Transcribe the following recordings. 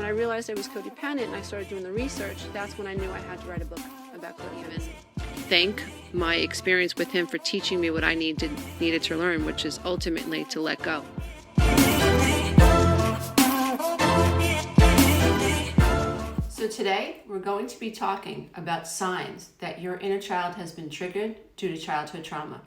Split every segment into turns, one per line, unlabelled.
I realized I was codependent and I started doing the research, that's when I knew I had to write a book about codependency. Thank my experience with him for teaching me what I needed to learn, which is ultimately to let go. So today, we're going to be talking about signs that your inner child has been triggered due to childhood trauma.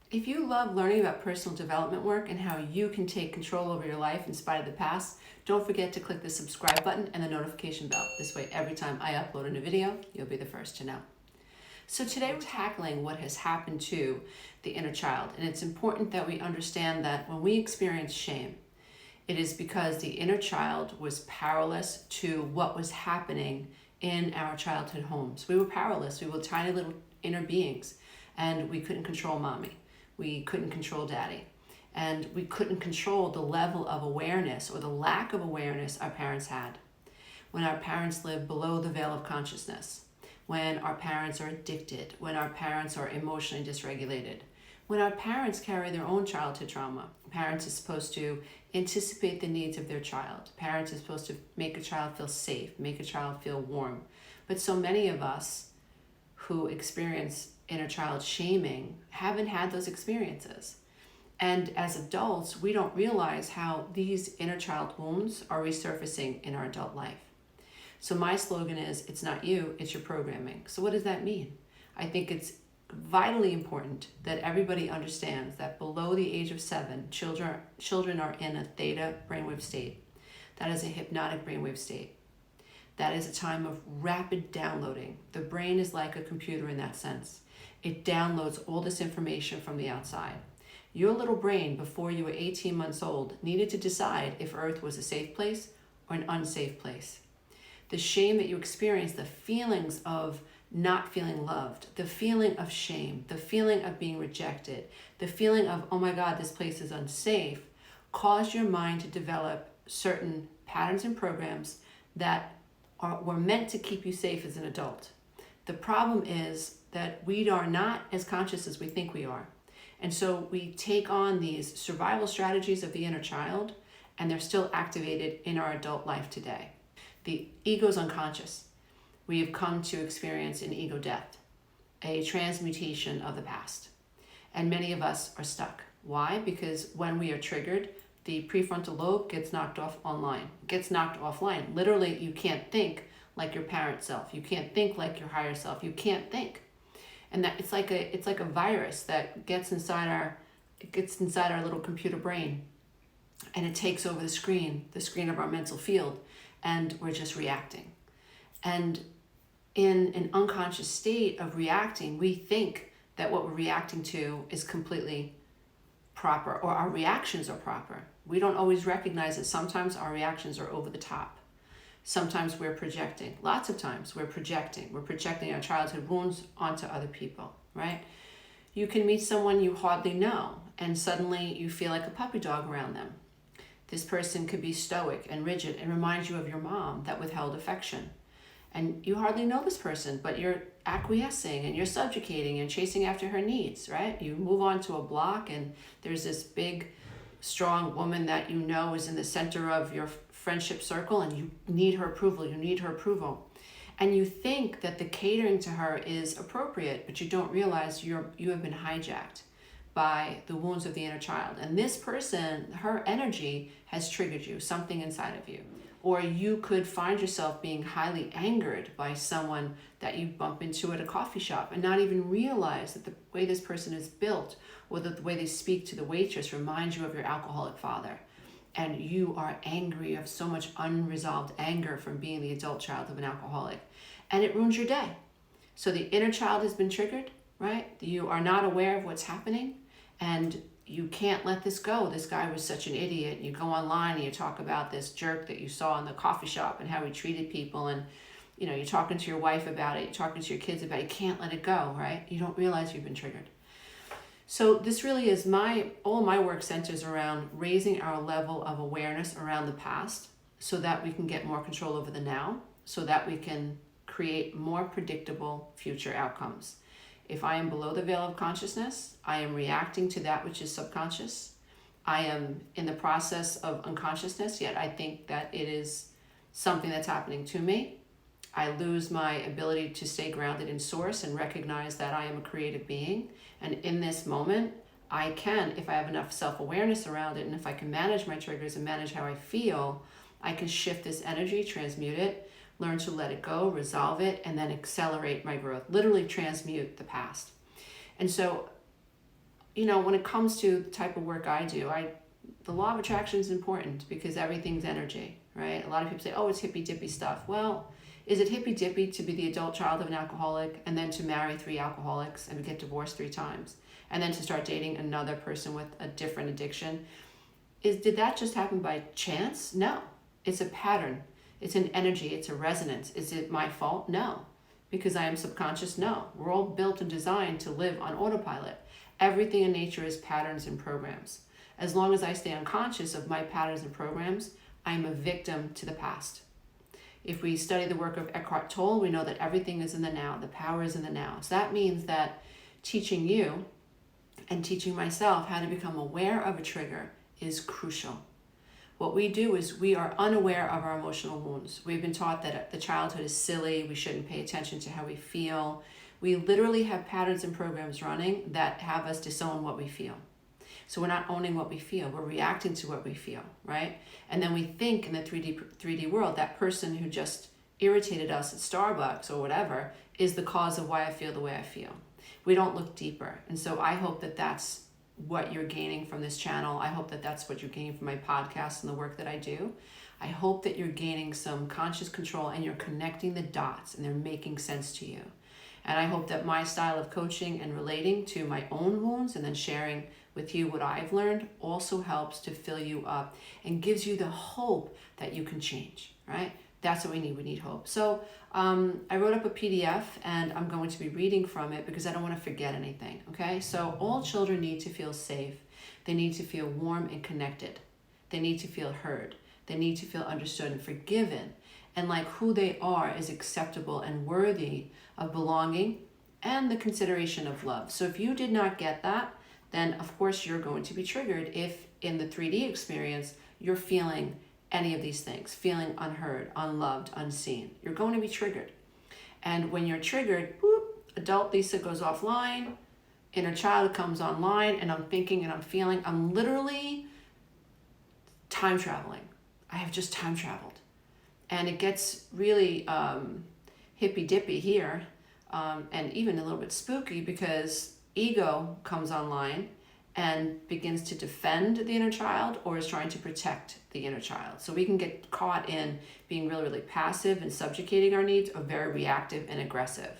If you love learning about personal development work and how you can take control over your life in spite of the past, don't forget to click the subscribe button and the notification bell. This way, every time I upload a new video, you'll be the first to know. So today we're tackling what has happened to the inner child. And it's important that we understand that when we experience shame, it is because the inner child was powerless to what was happening in our childhood homes. We were powerless. We were tiny little inner beings, and we couldn't control mommy. We couldn't control daddy. And we couldn't control the level of awareness or the lack of awareness our parents had. When our parents lived below the veil of consciousness, when our parents are addicted, when our parents are emotionally dysregulated, when our parents carry their own childhood trauma. Parents are supposed to anticipate the needs of their child. Parents are supposed to make a child feel safe, make a child feel warm. But so many of us who experience inner child shaming haven't had those experiences. And as adults, we don't realize how these inner child wounds are resurfacing in our adult life. So my slogan is, it's not you, it's your programming. So what does that mean? I think it's vitally important that everybody understands that below the age of 7, children are in a theta brainwave state. That is a hypnotic brainwave state. That is a time of rapid downloading. The brain is like a computer in that sense. It downloads all this information from the outside. Your little brain, before you were 18 months old, needed to decide if Earth was a safe place or an unsafe place. The shame that you experience, the feelings of not feeling loved, the feeling of shame, the feeling of being rejected, the feeling of, oh my God, this place is unsafe, caused your mind to develop certain patterns and programs that were meant to keep you safe as an adult. The problem is that we are not as conscious as we think we are. And so we take on these survival strategies of the inner child, and they're still activated in our adult life today. The ego is unconscious. We have come to experience an ego death, a transmutation of the past. And many of us are stuck. Why? Because when we are triggered, the prefrontal lobe gets knocked offline. Literally, you can't think like your parent self. You can't think like your higher self. You can't think. And that it's like a virus that gets inside our little computer brain, and it takes over the screen of our mental field, and we're just reacting. And in an unconscious state of reacting, we think that what we're reacting to is completely proper, or our reactions are proper. We don't always recognize that sometimes our reactions are over the top. Sometimes we're projecting. Lots of times we're projecting. We're projecting our childhood wounds onto other people, right? You can meet someone you hardly know, and suddenly you feel like a puppy dog around them. This person could be stoic and rigid and remind you of your mom that withheld affection. And you hardly know this person, but you're acquiescing and you're subjugating and chasing after her needs, right? You move on to a block and there's this big, strong woman that you know is in the center of your friendship circle, and you need her approval. And you think that the catering to her is appropriate, but you don't realize you have been hijacked by the wounds of the inner child. And this person, her energy has triggered you, something inside of you. Or you could find yourself being highly angered by someone that you bump into at a coffee shop and not even realize that the way this person is built or that the way they speak to the waitress reminds you of your alcoholic father. And you are angry, you have so much unresolved anger from being the adult child of an alcoholic. And it ruins your day. So the inner child has been triggered, right? You are not aware of what's happening, and you can't let this go. This guy was such an idiot. You go online and you talk about this jerk that you saw in the coffee shop and how he treated people, and you're talking to your wife about it, you're talking to your kids about it. You can't let it go, right? You don't realize you've been triggered. So this really is all my work centers around raising our level of awareness around the past so that we can get more control over the now, so that we can create more predictable future outcomes. If I am below the veil of consciousness, I am reacting to that which is subconscious. I am in the process of unconsciousness, yet I think that it is something that's happening to me. I lose my ability to stay grounded in source and recognize that I am a creative being. And in this moment, I can, if I have enough self-awareness around it, and if I can manage my triggers and manage how I feel, I can shift this energy, transmute it, learn to let it go, resolve it, and then accelerate my growth, literally transmute the past. And so, when it comes to the type of work I do, the law of attraction is important because everything's energy, right? A lot of people say, oh, it's hippy-dippy stuff. Well, is it hippy-dippy to be the adult child of an alcoholic and then to marry 3 alcoholics and get divorced 3 times and then to start dating another person with a different addiction? Did that just happen by chance? No. It's a pattern. It's an energy. It's a resonance. Is it my fault? No. Because I am subconscious? No. We're all built and designed to live on autopilot. Everything in nature is patterns and programs. As long as I stay unconscious of my patterns and programs, I'm a victim to the past. If we study the work of Eckhart Tolle, we know that everything is in the now. The power is in the now. So that means that teaching you and teaching myself how to become aware of a trigger is crucial. What we do is we are unaware of our emotional wounds. We've been taught that the childhood is silly. We shouldn't pay attention to how we feel. We literally have patterns and programs running that have us disown what we feel. So we're not owning what we feel. We're reacting to what we feel, right? And then we think in the 3D world, that person who just irritated us at Starbucks or whatever is the cause of why I feel the way I feel. We don't look deeper. And so I hope that that's what you're gaining from this channel. I hope that that's what you're gaining from my podcast and the work that I do. I hope that you're gaining some conscious control and you're connecting the dots and they're making sense to you. And I hope that my style of coaching and relating to my own wounds and then sharing with you what I've learned also helps to fill you up and gives you the hope that you can change, right? That's what we need. We need hope. So I wrote up a PDF and I'm going to be reading from it because I don't want to forget anything, okay? So all children need to feel safe. They need to feel warm and connected. They need to feel heard. They need to feel understood and forgiven. And like who they are is acceptable and worthy of belonging and the consideration of love. So if you did not get that, then of course you're going to be triggered if in the 3D experience you're feeling any of these things, feeling unheard, unloved, unseen. You're going to be triggered. And when you're triggered, adult Lisa goes offline, inner child comes online, and I'm thinking and I'm feeling, I'm literally time traveling. I have just time traveled. And it gets really hippy-dippy here and even a little bit spooky because ego comes online and begins to defend the inner child or is trying to protect the inner child. So we can get caught in being really, really passive and subjugating our needs or very reactive and aggressive.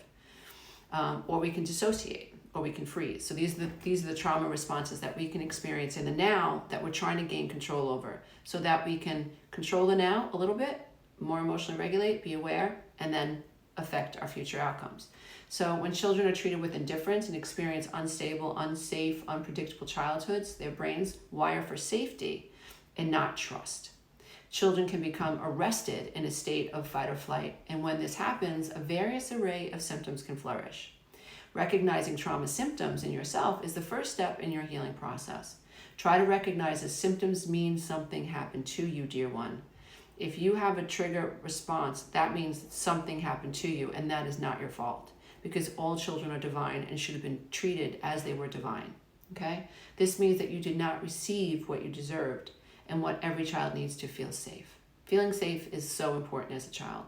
Or we can dissociate or we can freeze. So these are the trauma responses that we can experience in the now that we're trying to gain control over so that we can control the now a little bit, more emotionally regulate, be aware, and then affect our future outcomes. So when children are treated with indifference and experience unstable, unsafe, unpredictable childhoods, their brains wire for safety and not trust. Children can become arrested in a state of fight or flight, and when this happens, a various array of symptoms can flourish. Recognizing trauma symptoms in yourself is the first step in your healing process. Try to recognize that symptoms mean something happened to you, dear one. If you have a trigger response, that means something happened to you, and that is not your fault, because all children are divine and should have been treated as they were divine, okay? This means that you did not receive what you deserved and what every child needs to feel safe. Feeling safe is so important as a child.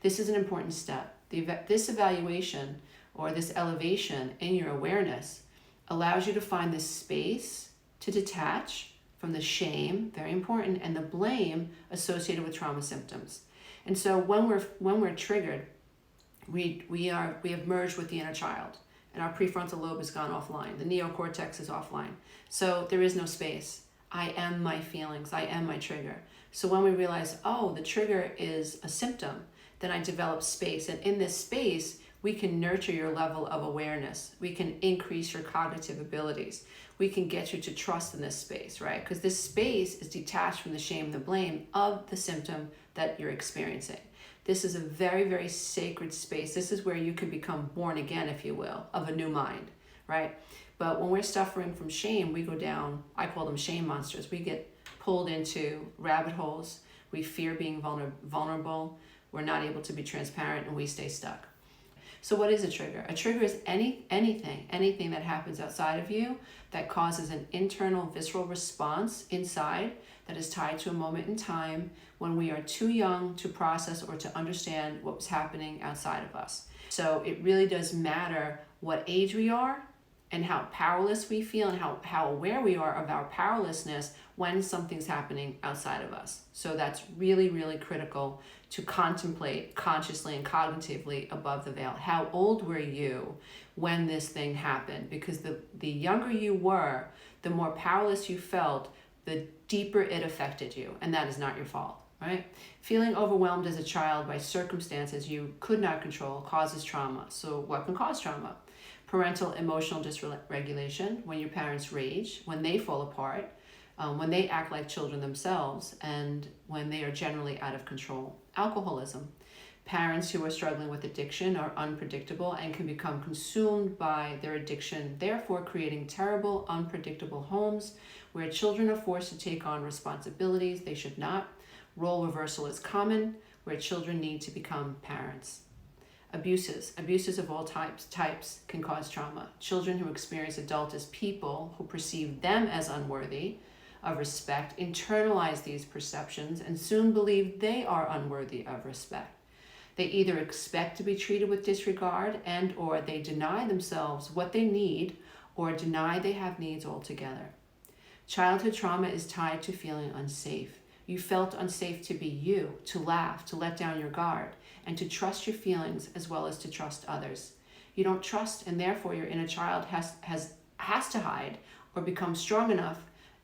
This is an important step. This evaluation or this elevation in your awareness allows you to find this space to detach from the shame, very important, and the blame associated with trauma symptoms. And so when we're triggered, we have merged with the inner child, and our prefrontal lobe has gone offline. The neocortex is offline. So there is no space. I am my feelings. I am my trigger. So when we realize, oh, the trigger is a symptom, then I develop space. And in this space, we can nurture your level of awareness. We can increase your cognitive abilities. We can get you to trust in this space, right? Because this space is detached from the shame and the blame of the symptom that you're experiencing. This is a very, very sacred space. This is where you can become born again, if you will, of a new mind, right? But when we're suffering from shame, we go down, I call them shame monsters. We get pulled into rabbit holes. We fear being vulnerable. We're not able to be transparent, and we stay stuck. So what is a trigger? A trigger is anything that happens outside of you that causes an internal visceral response inside that is tied to a moment in time when we are too young to process or to understand what was happening outside of us. So it really does matter what age we are and how powerless we feel and how aware we are of our powerlessness when something's happening outside of us. So that's really, really critical to contemplate consciously and cognitively above the veil. How old were you when this thing happened? Because the younger you were, the more powerless you felt, the deeper it affected you, and that is not your fault, right? Feeling overwhelmed as a child by circumstances you could not control causes trauma. So what can cause trauma? Parental emotional dysregulation, when your parents rage, when they fall apart, when they act like children themselves, and when they are generally out of control. Alcoholism. Parents who are struggling with addiction are unpredictable and can become consumed by their addiction, therefore creating terrible, unpredictable homes where children are forced to take on responsibilities they should not. Role reversal is common, where children need to become parents. Abuses of all types can cause trauma. Children who experience adults as people who perceive them as unworthy of respect internalize these perceptions and soon believe they are unworthy of respect. They either expect to be treated with disregard and or they deny themselves what they need or deny they have needs altogether. Childhood trauma is tied to feeling unsafe. You felt unsafe to be you, to laugh, to let down your guard, and to trust your feelings as well as to trust others. You don't trust, and therefore your inner child has to hide or become strong enough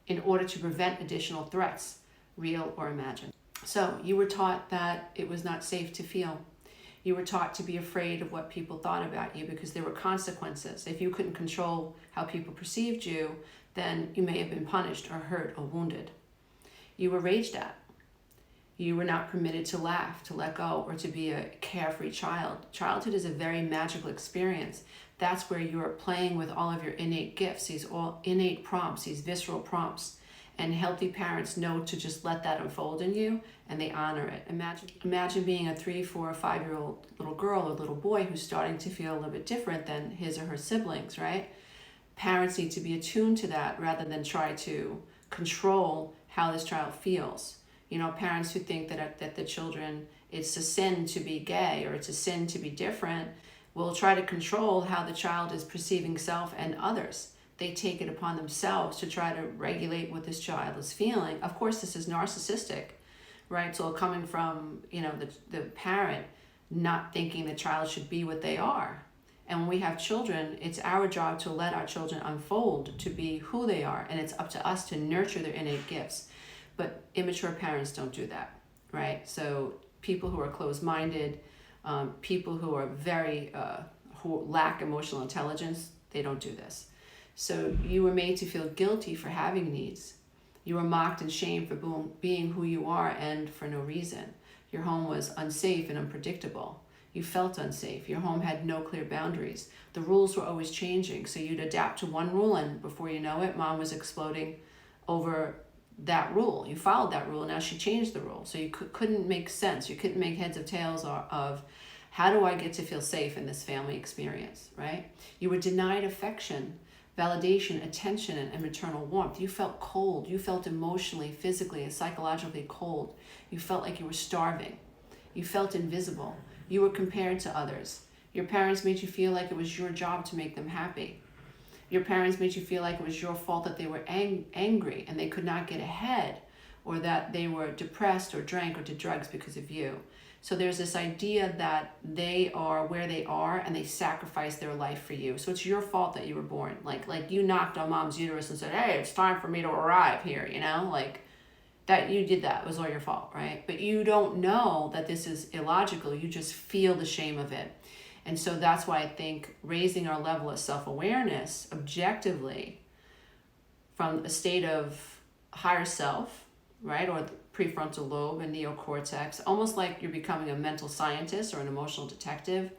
in order to prevent additional threats, real or imagined. So you were taught that it was not safe to feel. You were taught to be afraid of what people thought about you because there were consequences. If you couldn't control how people perceived you, then you may have been punished or hurt or wounded. You were raged at. You were not permitted to laugh, to let go, or to be a carefree child. Childhood is a very magical experience. That's where you are playing with all of your innate gifts, these all innate prompts, these visceral prompts. And healthy parents know to just let that unfold in you, and they honor it. Imagine being a 3, 4, or 5-year-old little girl or little boy who's starting to feel a little bit different than his or her siblings, right? Parents need to be attuned to that rather than try to control how this child feels. You know, parents who think that the children, it's a sin to be gay or it's a sin to be different, will try to control how the child is perceiving self and others. They take it upon themselves to try to regulate what this child is feeling. Of course, this is narcissistic, right? So coming from, you know, the parent not thinking the child should be what they are. And when we have children, it's our job to let our children unfold to be who they are. And it's up to us to nurture their innate gifts. But immature parents don't do that, right? So people who are closed-minded, people who are who lack emotional intelligence, they don't do this. So you were made to feel guilty for having needs. You were mocked and shamed for being who you are and for no reason. Your home was unsafe and unpredictable. You felt unsafe. Your home had no clear boundaries. The rules were always changing, so you'd adapt to one rule, and before you know it, mom was exploding over that rule. You followed that rule, now she changed the rule. So you couldn't make sense. You couldn't make heads or tails of how do I get to feel safe in this family experience, right? You were denied affection, validation, attention, and maternal warmth. You felt cold. You felt emotionally, physically, and psychologically cold. You felt like you were starving. You felt invisible. You were compared to others. Your parents made you feel like it was your job to make them happy. Your parents made you feel like it was your fault that they were angry and they could not get ahead, or that they were depressed or drank or did drugs because of you. So there's this idea that they are where they are and they sacrifice their life for you. So it's your fault that you were born. Like you knocked on mom's uterus and said, hey, it's time for me to arrive here, you know? Like that you did that. It was all your fault, right? But you don't know that this is illogical. You just feel the shame of it. And so that's why I think raising our level of self-awareness objectively from a state of higher self, right, or the prefrontal lobe and neocortex, almost like you're becoming a mental scientist or an emotional detective,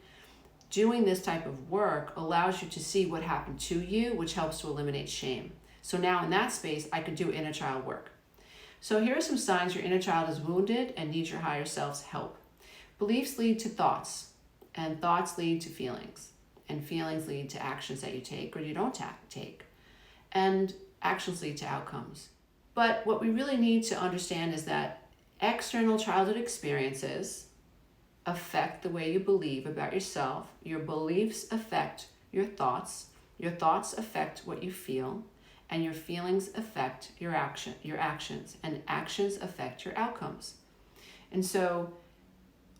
doing this type of work allows you to see what happened to you, which helps to eliminate shame. So now in that space, I could do inner child work. So here are some signs your inner child is wounded and needs your higher self's help. Beliefs lead to thoughts, and thoughts lead to feelings, and feelings lead to actions that you take or you don't take, and actions lead to outcomes. But what we really need to understand is that external childhood experiences affect the way you believe about yourself. Your beliefs affect your thoughts affect what you feel, and your feelings affect your actions, and actions affect your outcomes. And so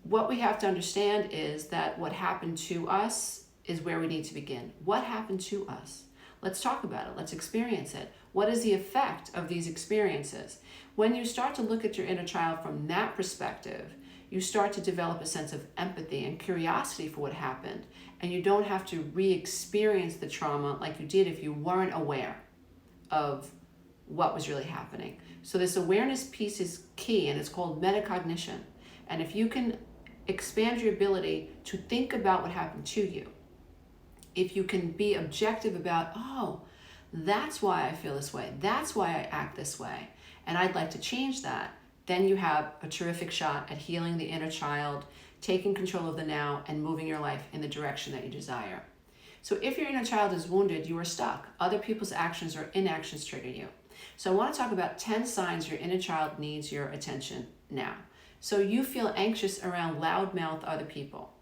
what we have to understand is that what happened to us is where we need to begin. What happened to us? Let's talk about it. Let's experience it. What is the effect of these experiences? When you start to look at your inner child from that perspective, you start to develop a sense of empathy and curiosity for what happened, and you don't have to re-experience the trauma like you did if you weren't aware of what was really happening. So this awareness piece is key, and it's called metacognition. And if you can expand your ability to think about what happened to you, if you can be objective about, oh, that's why I feel this way, that's why I act this way, and I'd like to change that, then you have a terrific shot at healing the inner child, taking control of the now, and moving your life in the direction that you desire. So if your inner child is wounded, you are stuck. Other people's actions or inactions trigger you. So I want to talk about 10 signs your inner child needs your attention now. So you feel anxious around loudmouth other people.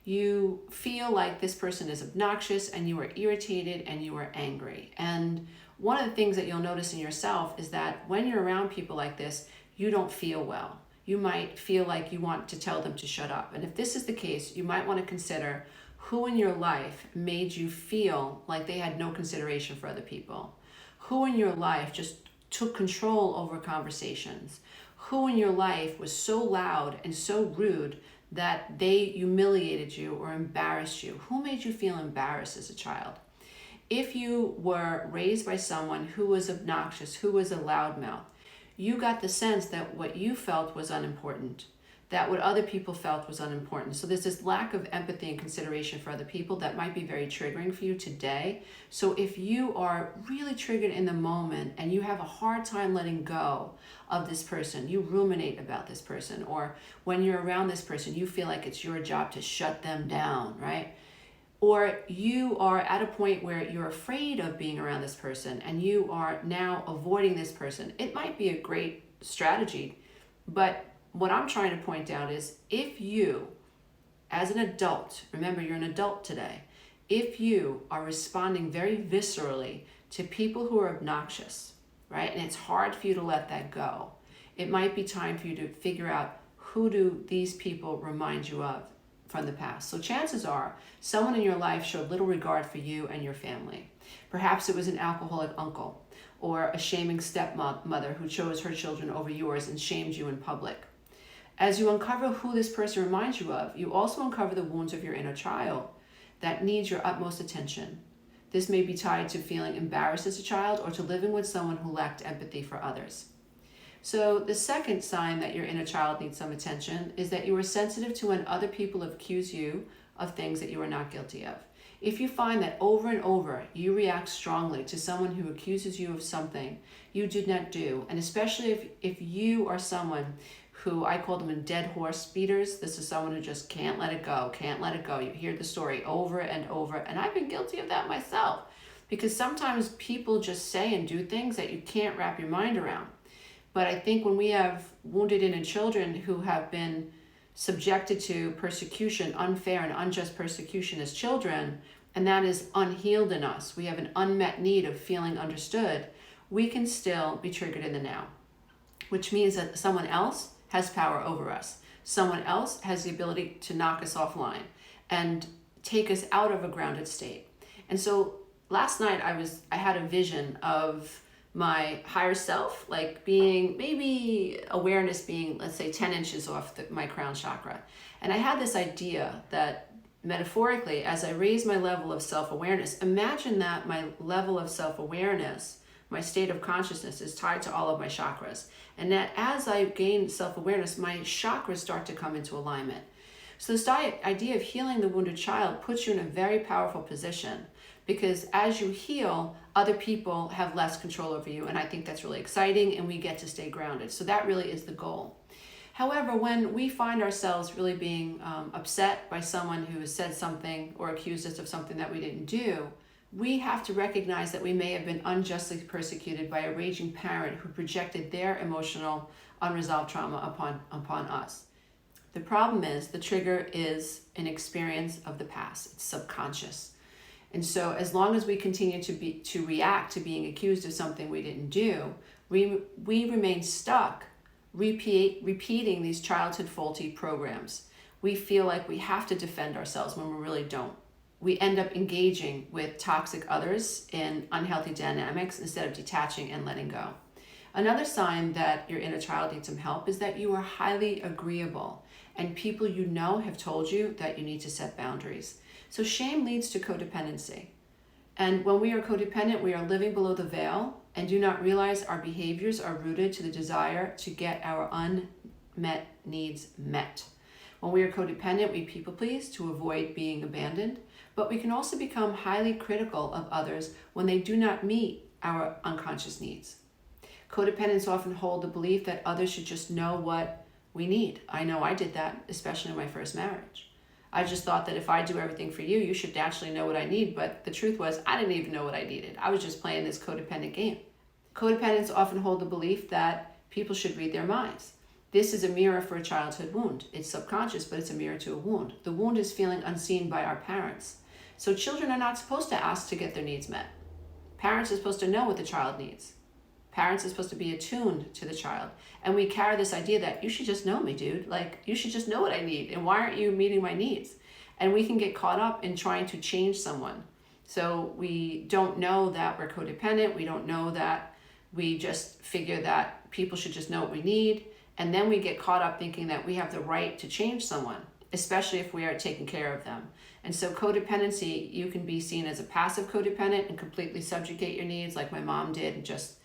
You feel like this person is obnoxious, and you are irritated, and you are angry. And one of the things that you'll notice in yourself is that when you're around people like this, you don't feel well. You might feel like you want to tell them to shut up. And if this is the case, you might want to consider who in your life made you feel like they had no consideration for other people. Who in your life just took control over conversations. Who in your life was so loud and so rude that they humiliated you or embarrassed you. Who made you feel embarrassed as a child? If you were raised by someone who was obnoxious, who was a loudmouth, you got the sense that what you felt was unimportant, that what other people felt was unimportant. So there's this lack of empathy and consideration for other people that might be very triggering for you today. So if you are really triggered in the moment and you have a hard time letting go of this person, you ruminate about this person, or when you're around this person, you feel like it's your job to shut them down, right? Or you are at a point where you're afraid of being around this person and you are now avoiding this person. It might be a great strategy, but what I'm trying to point out is if you, as an adult, remember you're an adult today, if you are responding very viscerally to people who are obnoxious, right, and it's hard for you to let that go, it might be time for you to figure out who do these people remind you of from the past. So chances are someone in your life showed little regard for you and your family. Perhaps it was an alcoholic uncle or a shaming stepmother who chose her children over yours and shamed you in public. As you uncover who this person reminds you of, you also uncover the wounds of your inner child that needs your utmost attention. This may be tied to feeling embarrassed as a child or to living with someone who lacked empathy for others. So the second sign that your inner child needs some attention is that you are sensitive to when other people accuse you of things that you are not guilty of. If you find that over and over you react strongly to someone who accuses you of something you did not do, and especially if you are someone who, I call them dead horse beaters, this is someone who just can't let it go, can't let it go. You hear the story over and over, and I've been guilty of that myself, because sometimes people just say and do things that you can't wrap your mind around. But I think when we have wounded inner children who have been subjected to persecution, unfair and unjust persecution as children, and that is unhealed in us, we have an unmet need of feeling understood, we can still be triggered in the now, which means that someone else has power over us. Someone else has the ability to knock us offline and take us out of a grounded state. And so last night I had a vision of my higher self, like being, maybe awareness being, let's say 10 inches off my crown chakra. And I had this idea that metaphorically, as I raise my level of self-awareness, imagine that my level of self-awareness, my state of consciousness, is tied to all of my chakras. And that as I gain self-awareness, my chakras start to come into alignment. So this idea of healing the wounded child puts you in a very powerful position, because as you heal, other people have less control over you. And I think that's really exciting, and we get to stay grounded. So that really is the goal. However, when we find ourselves really being upset by someone who has said something or accused us of something that we didn't do, we have to recognize that we may have been unjustly persecuted by a raging parent who projected their emotional unresolved trauma upon us. The problem is the trigger is an experience of the past. It's subconscious. And so as long as we continue to react to being accused of something we didn't do, we remain stuck repeating these childhood faulty programs. We feel like we have to defend ourselves when we really don't. We end up engaging with toxic others in unhealthy dynamics instead of detaching and letting go. Another sign that your inner child needs some help is that you are highly agreeable, and people you know have told you that you need to set boundaries. So shame leads to codependency. And when we are codependent, we are living below the veil and do not realize our behaviors are rooted to the desire to get our unmet needs met. When we are codependent, we people please to avoid being abandoned, but we can also become highly critical of others when they do not meet our unconscious needs. Codependents often hold the belief that others should just know what we need. I know I did that, especially in my first marriage. I just thought that if I do everything for you, you should naturally know what I need. But the truth was, I didn't even know what I needed. I was just playing this codependent game. Codependents often hold the belief that people should read their minds. This is a mirror for a childhood wound. It's subconscious, but it's a mirror to a wound. The wound is feeling unseen by our parents. So children are not supposed to ask to get their needs met. Parents are supposed to know what the child needs. Parents are supposed to be attuned to the child. And we carry this idea that you should just know me, dude. Like, you should just know what I need. And why aren't you meeting my needs? And we can get caught up in trying to change someone. So we don't know that we're codependent. We don't know that we just figure that people should just know what we need. And then we get caught up thinking that we have the right to change someone, especially if we are taking care of them. And so codependency, you can be seen as a passive codependent and completely subjugate your needs like my mom did, and just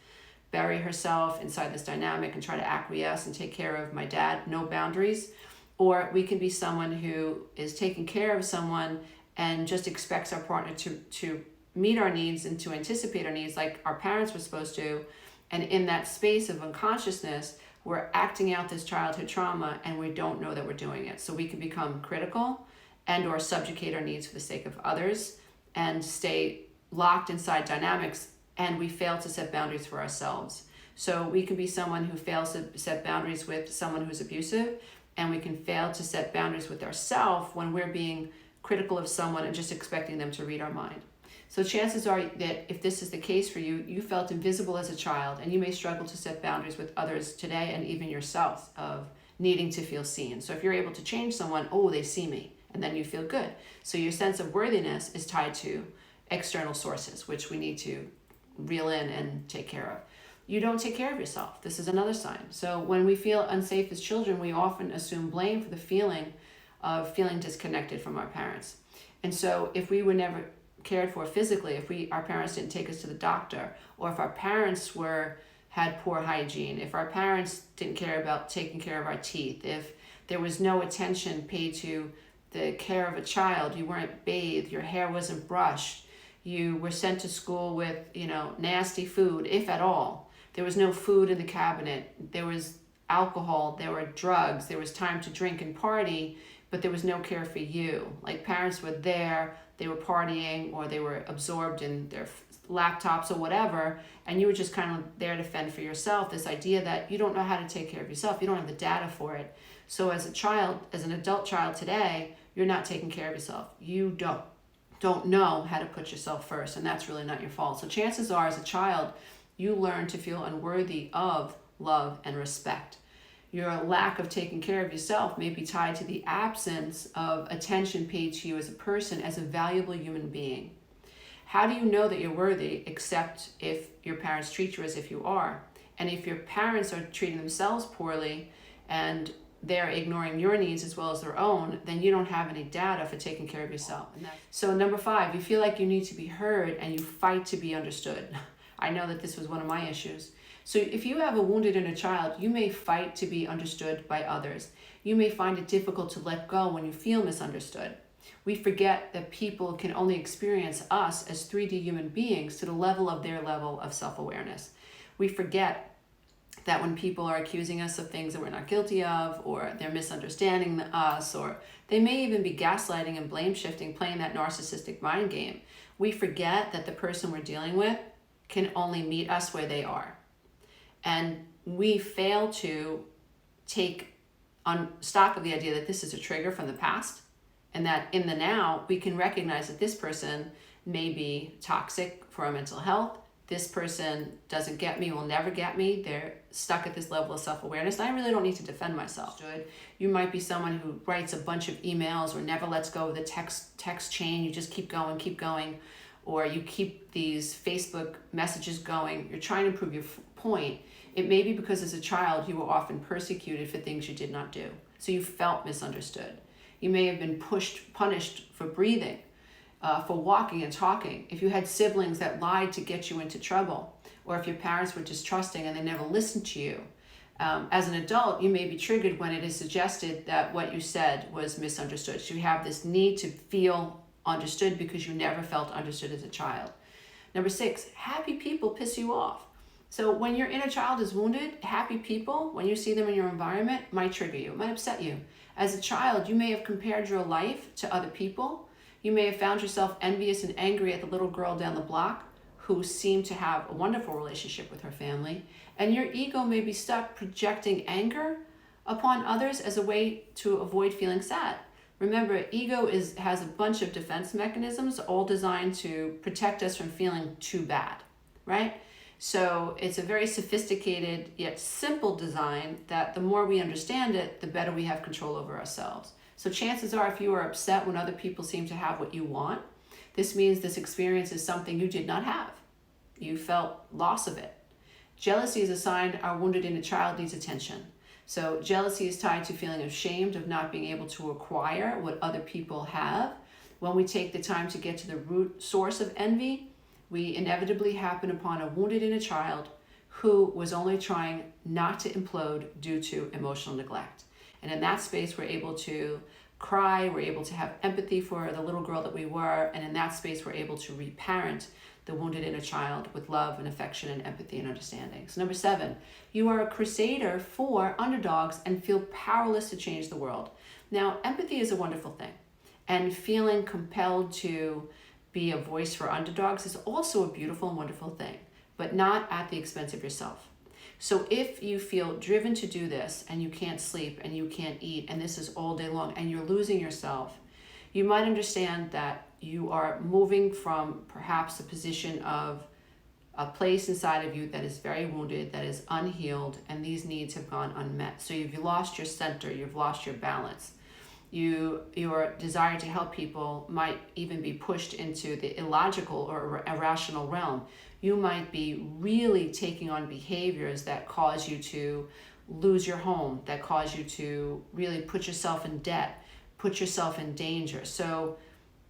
bury herself inside this dynamic and try to acquiesce and take care of my dad, no boundaries. Or we can be someone who is taking care of someone and just expects our partner to meet our needs and to anticipate our needs like our parents were supposed to. And in that space of unconsciousness, we're acting out this childhood trauma and we don't know that we're doing it. So we can become critical and or subjugate our needs for the sake of others and stay locked inside dynamics, and we fail to set boundaries for ourselves. So we can be someone who fails to set boundaries with someone who's abusive, and we can fail to set boundaries with ourselves when we're being critical of someone and just expecting them to read our mind. So chances are that if this is the case for you, you felt invisible as a child, and you may struggle to set boundaries with others today and even yourself of needing to feel seen. So if you're able to change someone, oh, they see me, and then you feel good. So your sense of worthiness is tied to external sources, which we need to reel in and take care of. You don't take care of yourself. This is another sign. So when we feel unsafe as children, we often assume blame for the feeling of feeling disconnected from our parents. And so if we were never cared for physically, if our parents didn't take us to the doctor, or if our parents had poor hygiene, if our parents didn't care about taking care of our teeth, if there was no attention paid to the care of a child, you weren't bathed, your hair wasn't brushed, you were sent to school with, nasty food, if at all. There was no food in the cabinet. There was alcohol, there were drugs, there was time to drink and party, but there was no care for you. Like, parents were there, they were partying, or they were absorbed in their laptops or whatever, and you were just kind of there to fend for yourself. This idea that you don't know how to take care of yourself, you don't have the data for it. So as an adult child today, you're not taking care of yourself. You don't know how to put yourself first, and that's really not your fault. So chances are, as a child, you learn to feel unworthy of love and respect. Your lack of taking care of yourself may be tied to the absence of attention paid to you as a person, as a valuable human being. How do you know that you're worthy except if your parents treat you as if you are? And if your parents are treating themselves poorly and they're ignoring your needs as well as their own, then you don't have any data for taking care of yourself. So number 5, you feel like you need to be heard and you fight to be understood. I know that this was one of my issues. So if you have a wounded inner child, you may fight to be understood by others. You may find it difficult to let go when you feel misunderstood. We forget that people can only experience us as 3D human beings to the level of their level of self-awareness. We forget that when people are accusing us of things that we're not guilty of, or they're misunderstanding us, or they may even be gaslighting and blame shifting, playing that narcissistic mind game, we forget that the person we're dealing with can only meet us where they are. And we fail to take on stock of the idea that this is a trigger from the past, and that in the now, we can recognize that this person may be toxic for our mental health. This person doesn't get me, will never get me. They're stuck at this level of self-awareness. I really don't need to defend myself. You might be someone who writes a bunch of emails or never lets go of the text chain. You just keep going, or you keep these Facebook messages going. You're trying to prove your point. It may be because as a child, you were often persecuted for things you did not do. So you felt misunderstood. You may have been punished for breathing, for walking and talking. If you had siblings that lied to get you into trouble, or if your parents were distrusting and they never listened to you. As an adult, you may be triggered when it is suggested that what you said was misunderstood. So you have this need to feel understood because you never felt understood as a child. Number 6, happy people piss you off. So when your inner child is wounded, happy people, when you see them in your environment, might trigger you, might upset you. As a child, you may have compared your life to other people. You may have found yourself envious and angry at the little girl down the block who seemed to have a wonderful relationship with her family. And your ego may be stuck projecting anger upon others as a way to avoid feeling sad. Remember, ego has a bunch of defense mechanisms, all designed to protect us from feeling too bad, right? So it's a very sophisticated yet simple design that the more we understand it, the better we have control over ourselves. So chances are, if you are upset when other people seem to have what you want, this means this experience is something you did not have. You felt loss of it. Jealousy is a sign our wounded inner child needs attention. So jealousy is tied to feeling ashamed of not being able to acquire what other people have. When we take the time to get to the root source of envy, we inevitably happen upon a wounded inner child who was only trying not to implode due to emotional neglect. And in that space, we're able to cry, we're able to have empathy for the little girl that we were, and in that space, we're able to reparent the wounded inner child with love and affection and empathy and understanding. So number 7, you are a crusader for underdogs and feel powerless to change the world. Now, empathy is a wonderful thing, and feeling compelled to be a voice for underdogs is also a beautiful and wonderful thing, but not at the expense of yourself. So if you feel driven to do this and you can't sleep and you can't eat and this is all day long and you're losing yourself, you might understand that you are moving from perhaps a position of a place inside of you that is very wounded, that is unhealed, and these needs have gone unmet. So you've lost your center, you've lost your balance. Your desire to help people might even be pushed into the illogical or irrational realm. You might be really taking on behaviors that cause you to lose your home, that cause you to really put yourself in debt, put yourself in danger. So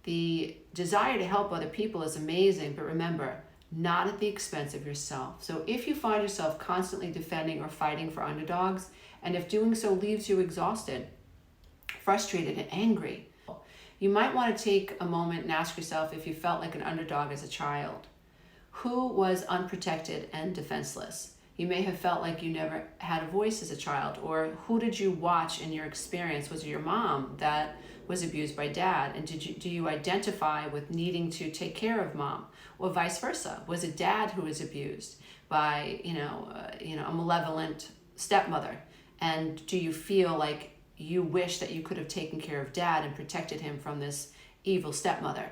the desire to help other people is amazing, but remember, not at the expense of yourself. So if you find yourself constantly defending or fighting for underdogs, and if doing so leaves you exhausted, frustrated, and angry, you might want to take a moment and ask yourself if you felt like an underdog as a child. Who was unprotected and defenseless? You may have felt like you never had a voice as a child, or who did you watch in your experience? Was it your mom that was abused by dad? And do you identify with needing to take care of mom, or vice versa? Was it dad who was abused by a malevolent stepmother? And do you feel like you wish that you could have taken care of dad and protected him from this evil stepmother?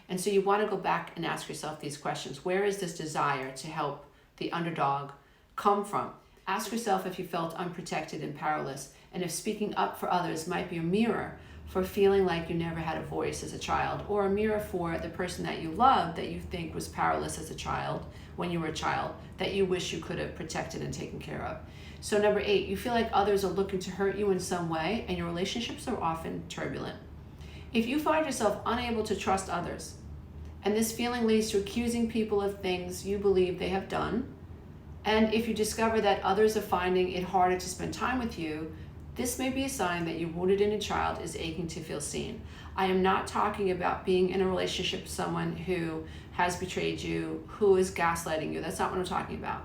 And so you want to go back and ask yourself these questions. Where is this desire to help the underdog come from? Ask yourself if you felt unprotected and powerless, and if speaking up for others might be a mirror for feeling like you never had a voice as a child, or a mirror for the person that you loved that you think was powerless as a child when you were a child, that you wish you could have protected and taken care of. So number 8, you feel like others are looking to hurt you in some way, and your relationships are often turbulent. If you find yourself unable to trust others, and this feeling leads to accusing people of things you believe they have done, And if you discover that others are finding it harder to spend time with you, this may be a sign that your wounded inner child is aching to feel seen. I am not talking about being in a relationship with someone who has betrayed you, who is gaslighting you. That's not what I'm talking about.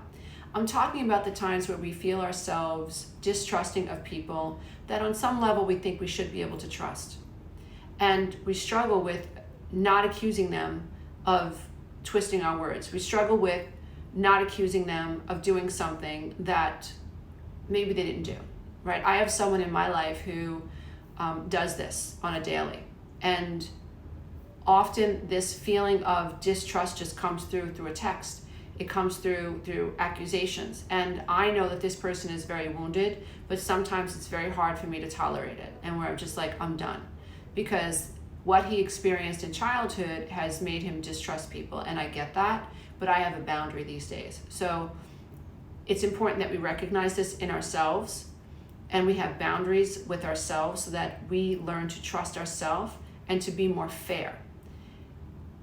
I'm talking about the times where we feel ourselves distrusting of people that on some level we think we should be able to trust. And we struggle with not accusing them of twisting our words. We struggle with not accusing them of doing something that maybe they didn't do, right? I have someone in my life who does this on a daily. And often this feeling of distrust just comes through a text. It comes through accusations. And I know that this person is very wounded, but sometimes it's very hard for me to tolerate it. And where I'm just like, I'm done. Because what he experienced in childhood has made him distrust people. And I get that, but I have a boundary these days. So it's important that we recognize this in ourselves and we have boundaries with ourselves so that we learn to trust ourselves and to be more fair.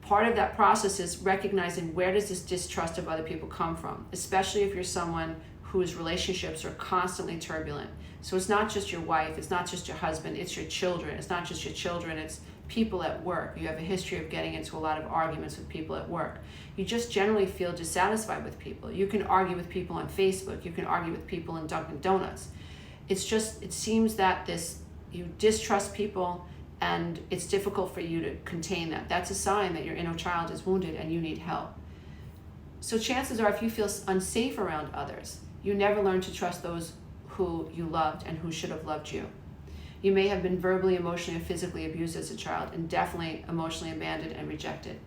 Part of that process is recognizing where does this distrust of other people come from, especially if you're someone whose relationships are constantly turbulent. So it's not just your wife, it's not just your husband, it's your children. It's not just your children, it's people at work. You have a history of getting into a lot of arguments with people at work. You just generally feel dissatisfied with people. You can argue with people on Facebook, you can argue with people in Dunkin' Donuts. It's just, it seems that you distrust people and it's difficult for you to contain that. That's a sign that your inner child is wounded and you need help. So chances are if you feel unsafe around others, you never learn to trust those who you loved and who should have loved you. You may have been verbally, emotionally, or physically abused as a child and definitely emotionally abandoned and rejected.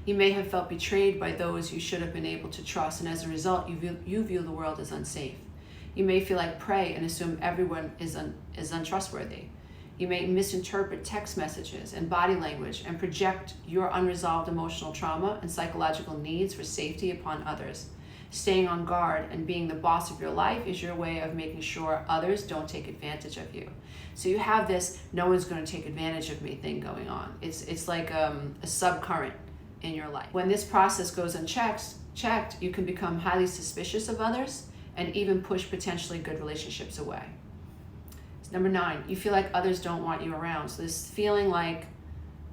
You may have felt betrayed by those you should have been able to trust, and as a result, you view the world as unsafe. You may feel like prey and assume everyone is untrustworthy. You may misinterpret text messages and body language and project your unresolved emotional trauma and psychological needs for safety upon others. Staying on guard and being the boss of your life is your way of making sure others don't take advantage of you. So you have this no one's going to take advantage of me thing going on. It's like a subcurrent in your life. When this process goes unchecked, you can become highly suspicious of others and even push potentially good relationships away. Number 9, you feel like others don't want you around. So this feeling like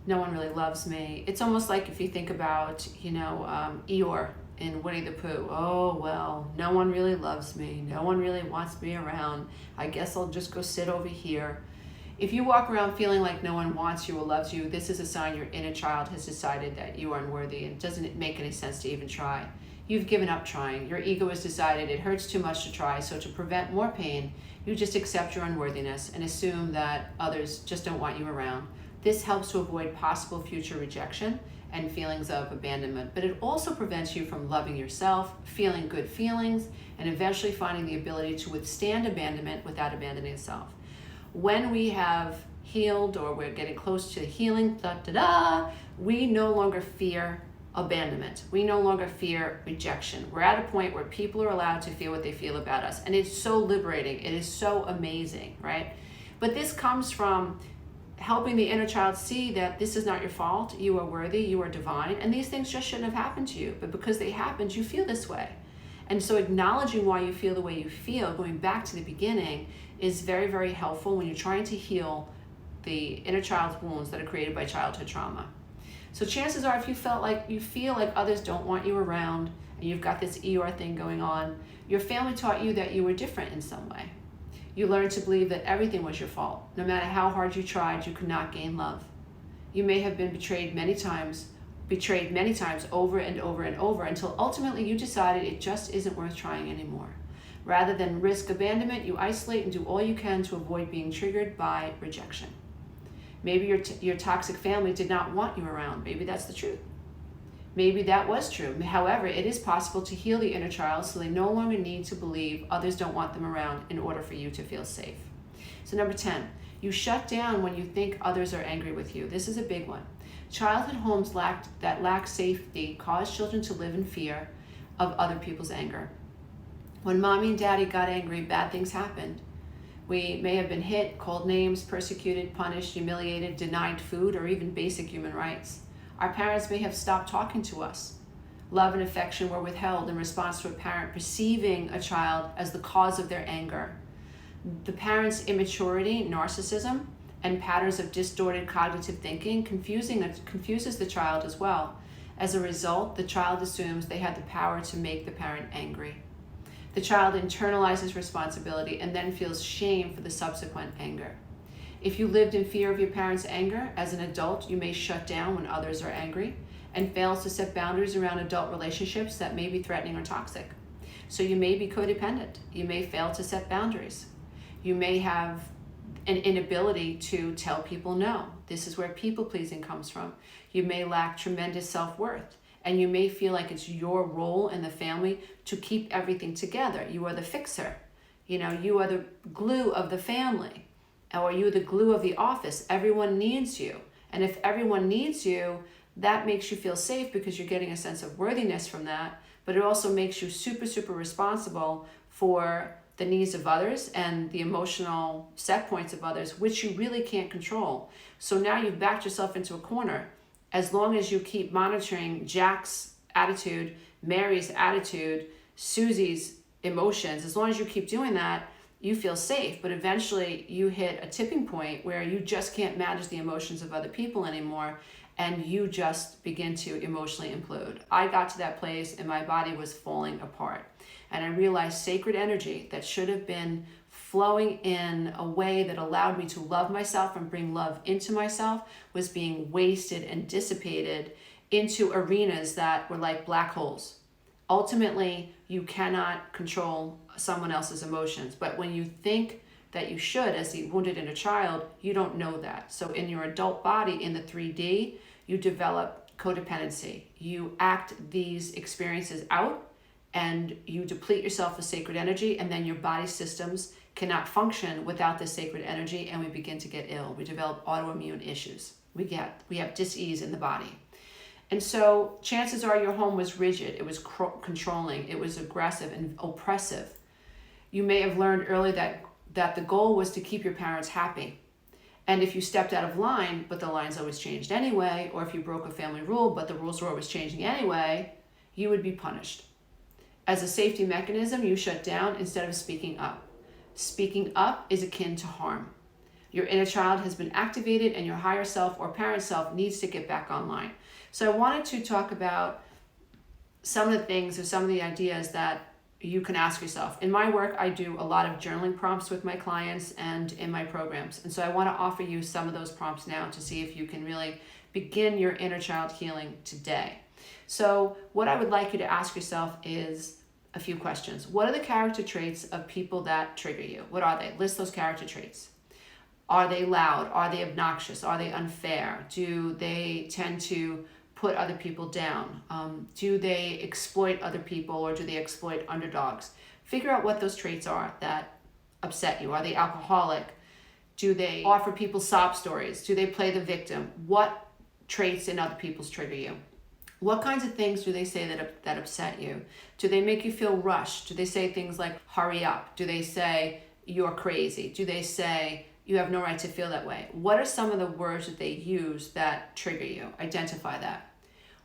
no one really loves me. It's almost like if you think about, Eeyore in Winnie the Pooh. Oh, well, no one really loves me. No one really wants me around. I guess I'll just go sit over here. If you walk around feeling like no one wants you or loves you, this is a sign your inner child has decided that you are unworthy and it doesn't make any sense to even try. You've given up trying. Your ego has decided it hurts too much to try, so to prevent more pain, you just accept your unworthiness and assume that others just don't want you around. This helps to avoid possible future rejection and feelings of abandonment, but it also prevents you from loving yourself, feeling good feelings, and eventually finding the ability to withstand abandonment without abandoning yourself. When we have healed or we're getting close to healing, we no longer fear abandonment. We no longer fear rejection. We're at a point where people are allowed to feel what they feel about us. And it's so liberating. It is so amazing, right? But this comes from helping the inner child see that this is not your fault. You are worthy, you are divine, and these things just shouldn't have happened to you. But because they happened, you feel this way. And so acknowledging why you feel the way you feel, going back to the beginning, is very, very helpful when you're trying to heal the inner child's wounds that are created by childhood trauma. So chances are if you feel like others don't want you around and you've got this Eeyore thing going on, your family taught you that you were different in some way. You learned to believe that everything was your fault. No matter how hard you tried, you could not gain love. You may have been betrayed many times over and over and over until ultimately you decided it just isn't worth trying anymore. Rather than risk abandonment, you isolate and do all you can to avoid being triggered by rejection. Maybe your toxic family did not want you around. Maybe that's the truth. Maybe that was true. However, it is possible to heal the inner child so they no longer need to believe others don't want them around in order for you to feel safe. So number 10, you shut down when you think others are angry with you. This is a big one. Childhood homes that lack safety cause children to live in fear of other people's anger. When mommy and daddy got angry, bad things happened. We may have been hit, called names, persecuted, punished, humiliated, denied food, or even basic human rights. Our parents may have stopped talking to us. Love and affection were withheld in response to a parent perceiving a child as the cause of their anger. The parent's immaturity, narcissism, and patterns of distorted cognitive thinking confuses the child as well. As a result, the child assumes they had the power to make the parent angry. The child internalizes responsibility and then feels shame for the subsequent anger. If you lived in fear of your parents' anger, as an adult, you may shut down when others are angry and fails to set boundaries around adult relationships that may be threatening or toxic. So you may be codependent. You may fail to set boundaries. You may have an inability to tell people no. This is where people-pleasing comes from. You may lack tremendous self-worth, and you may feel like it's your role in the family to keep everything together. You are the fixer. You are the glue of the family, or you're the glue of the office. Everyone needs you. And if everyone needs you, that makes you feel safe because you're getting a sense of worthiness from that, but it also makes you super, super responsible for the needs of others and the emotional set points of others, which you really can't control. So now you've backed yourself into a corner. As long as you keep monitoring Jack's attitude, Mary's attitude, Susie's emotions, as long as you keep doing that, you feel safe. But eventually you hit a tipping point where you just can't manage the emotions of other people anymore, and you just begin to emotionally implode. I got to that place and my body was falling apart. And I realized sacred energy that should have been flowing in a way that allowed me to love myself and bring love into myself was being wasted and dissipated into arenas that were like black holes. Ultimately, you cannot control someone else's emotions, but when you think that you should, as the wounded inner child, you don't know that. So in your adult body, in the 3D, you develop codependency. You act these experiences out and you deplete yourself of sacred energy, and then your body systems cannot function without this sacred energy, and we begin to get ill. We develop autoimmune issues. We have dis-ease in the body. And so chances are your home was rigid, it was controlling, it was aggressive and oppressive. You may have learned early that the goal was to keep your parents happy. And if you stepped out of line, but the lines always changed anyway, or if you broke a family rule, but the rules were always changing anyway, you would be punished. As a safety mechanism, you shut down instead of speaking up. Speaking up is akin to harm. Your inner child has been activated and your higher self or parent self needs to get back online. So I wanted to talk about some of the things or some of the ideas that you can ask yourself. In my work, I do a lot of journaling prompts with my clients and in my programs. And so I want to offer you some of those prompts now to see if you can really begin your inner child healing today. So what I would like you to ask yourself is a few questions. What are the character traits of people that trigger you? What are they? List those character traits. Are they loud? Are they obnoxious? Are they unfair? Do they tend to put other people down? Do they exploit other people, or do they exploit underdogs? Figure out what those traits are that upset you. Are they alcoholic? Do they offer people sob stories? Do they play the victim? What traits in other people's trigger you? What kinds of things do they say that upset you? Do they make you feel rushed? Do they say things like, hurry up? Do they say, you're crazy? Do they say, you have no right to feel that way? What are some of the words that they use that trigger you? Identify that.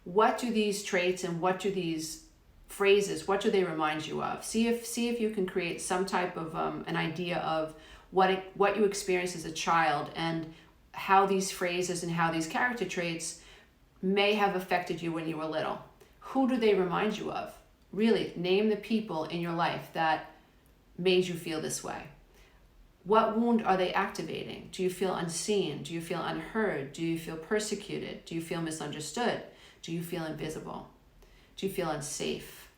What do these traits and what do these phrases, what do they remind you of? See if you can create some type of an idea of what you experienced as a child and how these phrases and how these character traits may have affected you when you were little. Who do they remind you of? Really, name the people in your life that made you feel this way. What wound are they activating? Do you feel unseen? Do you feel unheard? Do you feel persecuted? Do you feel misunderstood? Do you feel invisible? Do you feel unsafe?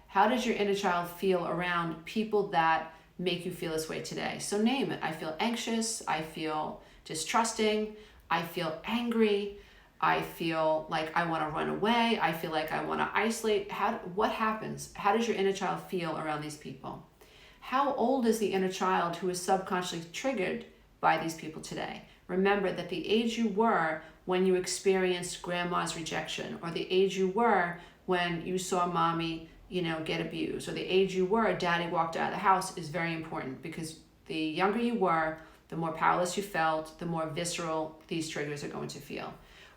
How does your inner child feel around people that make you feel this way today? So name it. I feel anxious. I feel distrusting. I feel angry. I feel like I want to run away. I feel like I want to isolate. What happens? How does your inner child feel around these people? How old is the inner child who is subconsciously triggered by these people today? Remember that the age you were when you experienced grandma's rejection, or the age you were when you saw mommy, get abused, or the age you were daddy walked out of the house is very important, because the younger you were, the more powerless you felt, the more visceral these triggers are going to feel.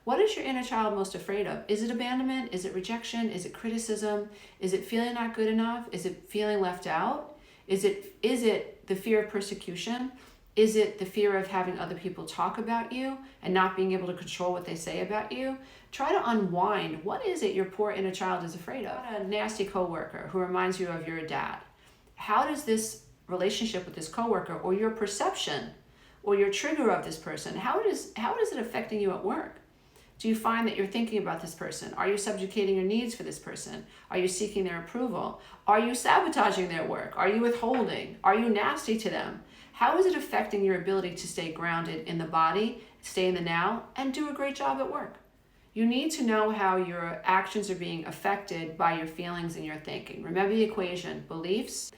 What is your inner child most afraid of? Is it abandonment? Is it rejection? Is it criticism? Is it feeling not good enough? Is it feeling left out? Is it the fear of persecution? Is it the fear of having other people talk about you and not being able to control what they say about you? Try to unwind. What is it your poor inner child is afraid of? A nasty coworker who reminds you of your dad. How does this relationship with this coworker, or your perception or your trigger of this person, how is it affecting you at work? Do you find that you're thinking about this person? Are you subjugating your needs for this person? Are you seeking their approval? Are you sabotaging their work? Are you withholding? Are you nasty to them? How is it affecting your ability to stay grounded in the body, stay in the now, and do a great job at work? You need to know how your actions are being affected by your feelings and your thinking. Remember the equation: beliefs,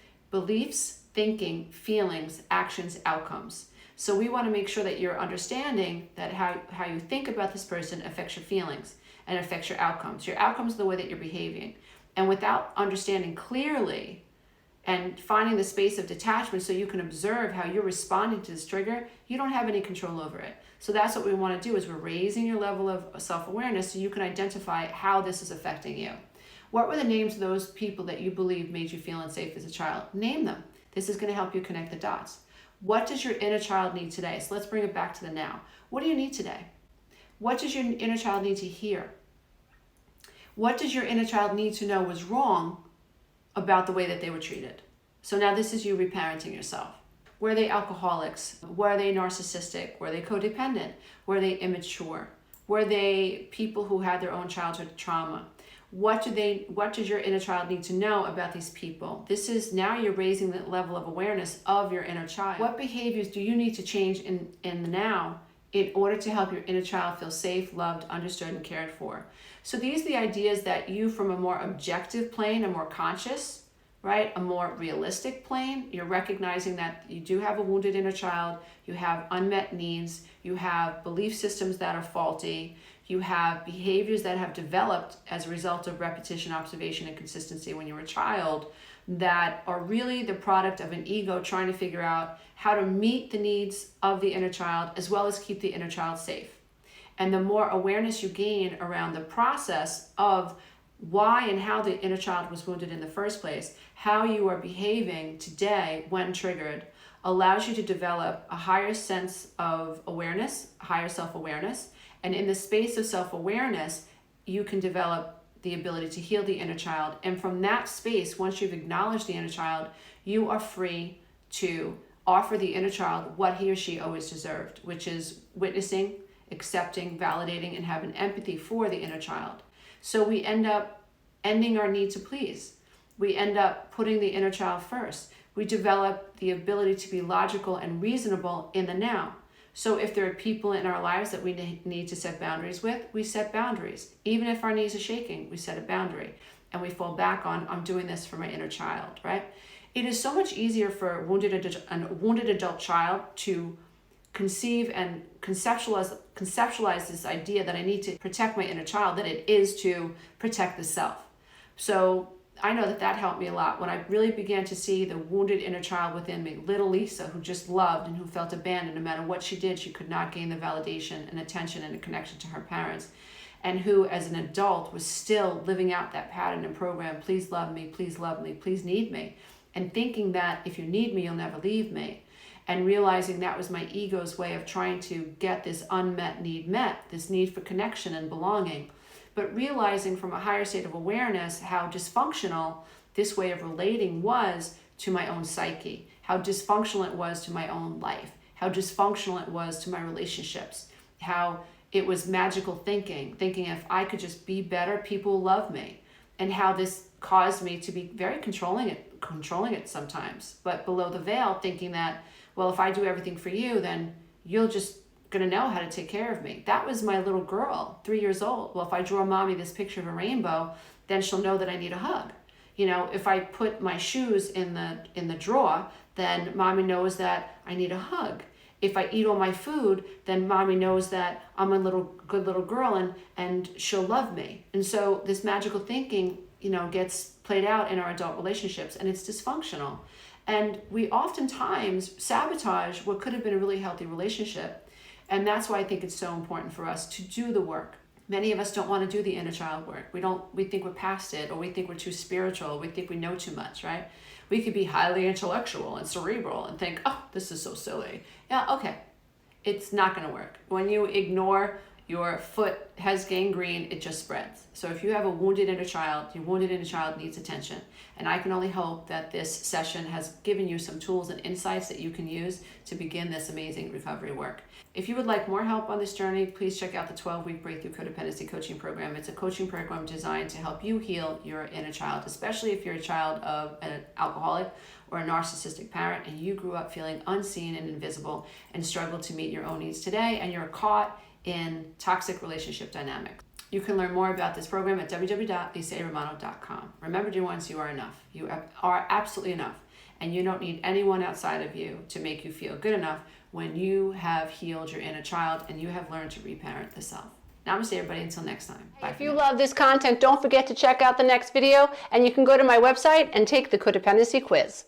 thinking, feelings, actions, outcomes. So we want to make sure that you're understanding that how you think about this person affects your feelings and affects your outcomes. Your outcomes are the way that you're behaving. And without understanding clearly and finding the space of detachment so you can observe how you're responding to this trigger, you don't have any control over it. So that's what we want to do, is we're raising your level of self-awareness so you can identify how this is affecting you. What were the names of those people that you believe made you feel unsafe as a child? Name them. This is going to help you connect the dots. What does your inner child need today? So let's bring it back to the now. What do you need today? What does your inner child need to hear? What does your inner child need to know was wrong about the way that they were treated? So now this is you reparenting yourself. Were they alcoholics? Were they narcissistic? Were they codependent? Were they immature? Were they people who had their own childhood trauma? What does your inner child need to know about these people? This is now you're raising the level of awareness of your inner child. What behaviors do you need to change in the now in order to help your inner child feel safe, loved, understood, and cared for? So these are the ideas that you, from a more objective plane, a more conscious, right, a more realistic plane, you're recognizing that you do have a wounded inner child, you have unmet needs, you have belief systems that are faulty, you have behaviors that have developed as a result of repetition, observation, and consistency when you were a child that are really the product of an ego trying to figure out how to meet the needs of the inner child as well as keep the inner child safe. And the more awareness you gain around the process of why and how the inner child was wounded in the first place, how you are behaving today when triggered, allows you to develop a higher sense of awareness, higher self-awareness. And in the space of self-awareness, you can develop the ability to heal the inner child. And from that space, once you've acknowledged the inner child, you are free to offer the inner child what he or she always deserved, which is witnessing, accepting, validating, and having empathy for the inner child. So we end up ending our need to please. We end up putting the inner child first. We develop the ability to be logical and reasonable in the now. So if there are people in our lives that we need to set boundaries with, we set boundaries. Even if our knees are shaking, we set a boundary. And we fall back on, I'm doing this for my inner child, right? It is so much easier for a wounded adult child to conceive and conceptualize this idea that I need to protect my inner child than it is to protect the self. So I know that helped me a lot when I really began to see the wounded inner child within me, little Lisa, who just loved and who felt abandoned. No matter what she did, she could not gain the validation and attention and a connection to her parents, and who as an adult was still living out that pattern and program, please love me, please need me, and thinking that if you need me, you'll never leave me. And realizing that was my ego's way of trying to get this unmet need met, this need for connection and belonging. But realizing from a higher state of awareness how dysfunctional this way of relating was to my own psyche, how dysfunctional it was to my own life, how dysfunctional it was to my relationships, how it was magical thinking if I could just be better, people will love me, and how this caused me to be very controlling it sometimes, but below the veil, thinking that, well, if I do everything for you, then you're just gonna know how to take care of me. That was my little girl, 3 years old. Well, if I draw mommy this picture of a rainbow, then she'll know that I need a hug. You know, if I put my shoes in the drawer, then mommy knows that I need a hug. If I eat all my food, then mommy knows that I'm a good little girl and she'll love me. And so this magical thinking, gets played out in our adult relationships, and it's dysfunctional. And we oftentimes sabotage what could have been a really healthy relationship. And that's why I think it's so important for us to do the work. Many of us don't want to do the inner child work. We think we're past it, or we think we're too spiritual, or we think we know too much, right? We could be highly intellectual and cerebral and think, oh, this is so silly. Yeah, okay. It's not going to work. When you ignore your foot has gangrene, it just spreads. So if you have a wounded inner child, your wounded inner child needs attention. And I can only hope that this session has given you some tools and insights that you can use to begin this amazing recovery work. If you would like more help on this journey, please check out the 12-week Breakthrough Codependency Coaching Program. It's a coaching program designed to help you heal your inner child, especially if you're a child of an alcoholic or a narcissistic parent and you grew up feeling unseen and invisible and struggle to meet your own needs today, and you're caught in toxic relationship dynamics. You can learn more about this program at www.lisaromano.com. Remember, dear ones, you are enough. You are absolutely enough. And you don't need anyone outside of you to make you feel good enough when you have healed your inner child and you have learned to reparent the self. Namaste, everybody. Until next time. Bye. If you love this content, don't forget to check out the next video, and you can go to my website and take the Codependency quiz.